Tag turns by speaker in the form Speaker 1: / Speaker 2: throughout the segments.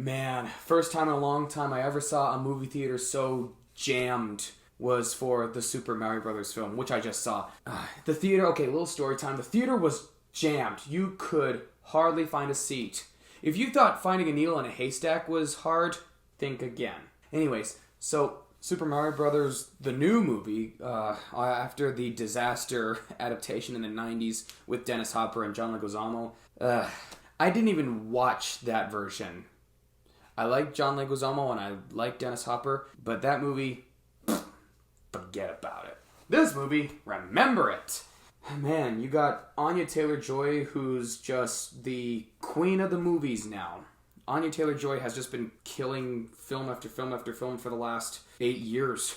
Speaker 1: Man, first time in a long time I ever saw a movie theater so jammed was for the Super Mario Brothers film, which I just saw. The theater, okay, little story time. The theater was jammed. You could hardly find a seat. If you thought finding a needle in a haystack was hard, think again. Anyways, so Super Mario Brothers, the new movie, after the disaster adaptation in the 90s with Dennis Hopper and John Leguizamo, I didn't even watch that version. I like John Leguizamo and I like Dennis Hopper, but that movie, forget about it. This movie, remember it. Man, you got Anya Taylor-Joy, who's just the queen of the movies now. Anya Taylor-Joy has just been killing film after film after film for the last 8 years.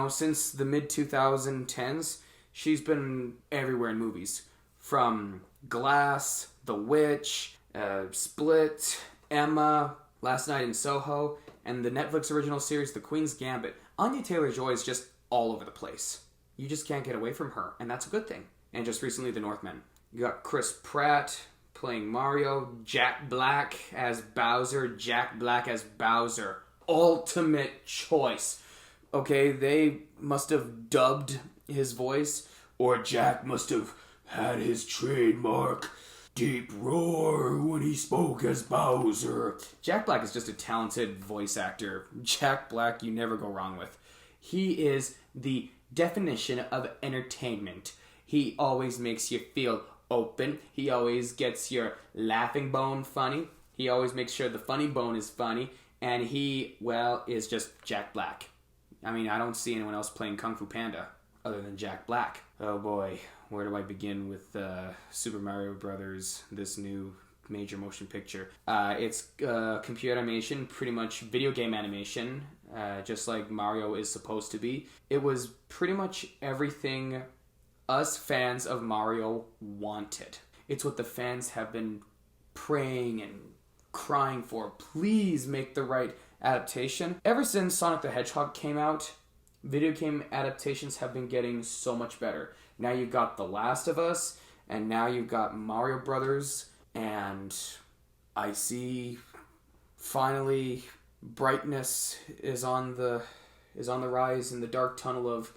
Speaker 1: Since the mid-2010s, she's been everywhere in movies. From Glass, The Witch, Split, Emma, Last Night in Soho, and the Netflix original series The Queen's Gambit. Anya Taylor-Joy is just all over the place. You just can't get away from her, and that's a good thing. And just recently, The Northman. You got Chris Pratt playing Mario, Jack Black as Bowser, Jack Black as Bowser. Ultimate choice. Okay, they must have dubbed his voice, or Jack must have had his trademark deep roar when he spoke as Bowser. Jack Black is just a talented voice actor. Jack Black, you never go wrong with. He is the definition of entertainment. He always makes you feel open. He always gets your laughing bone funny. He always makes sure the funny bone is funny. And he, is just Jack Black. I mean, I don't see anyone else playing Kung Fu Panda other than Jack Black. Oh boy, where do I begin with Super Mario Brothers, this new major motion picture? It's computer animation, pretty much video game animation, just like Mario is supposed to be. It was pretty much everything us fans of Mario wanted. It's what the fans have been praying and crying for. Please make the right adaptation. Ever since Sonic the Hedgehog came out, video game adaptations have been getting so much better. Now you've got The Last of Us, and now you've got Mario Brothers, and I see finally brightness is on the rise in the dark tunnel of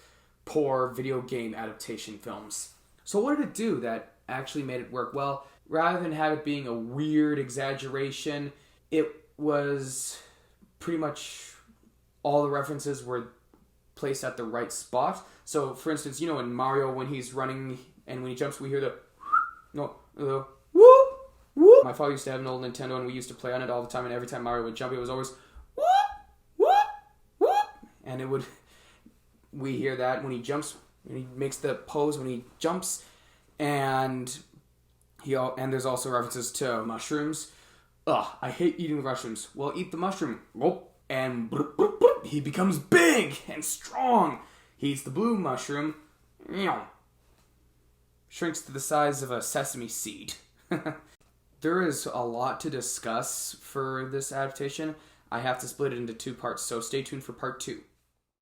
Speaker 1: poor video game adaptation films. So what did it do that actually made it work? Well, rather than have it being a weird exaggeration, it was pretty much all the references were placed at the right spot. So, for instance, in Mario, when he's running and when he jumps, we hear the whoop, whoop. My father used to have an old Nintendo and we used to play on it all the time, and every time Mario would jump, it was always whoop, whoop, whoop. And we hear that when he jumps, and he makes the pose when he jumps, and there's also references to mushrooms. I hate eating mushrooms. Well, eat the mushroom. And he becomes big and strong. He eats the blue mushroom. Shrinks to the size of a sesame seed. There is a lot to discuss for this adaptation. I have to split it into 2 parts, so stay tuned for part 2.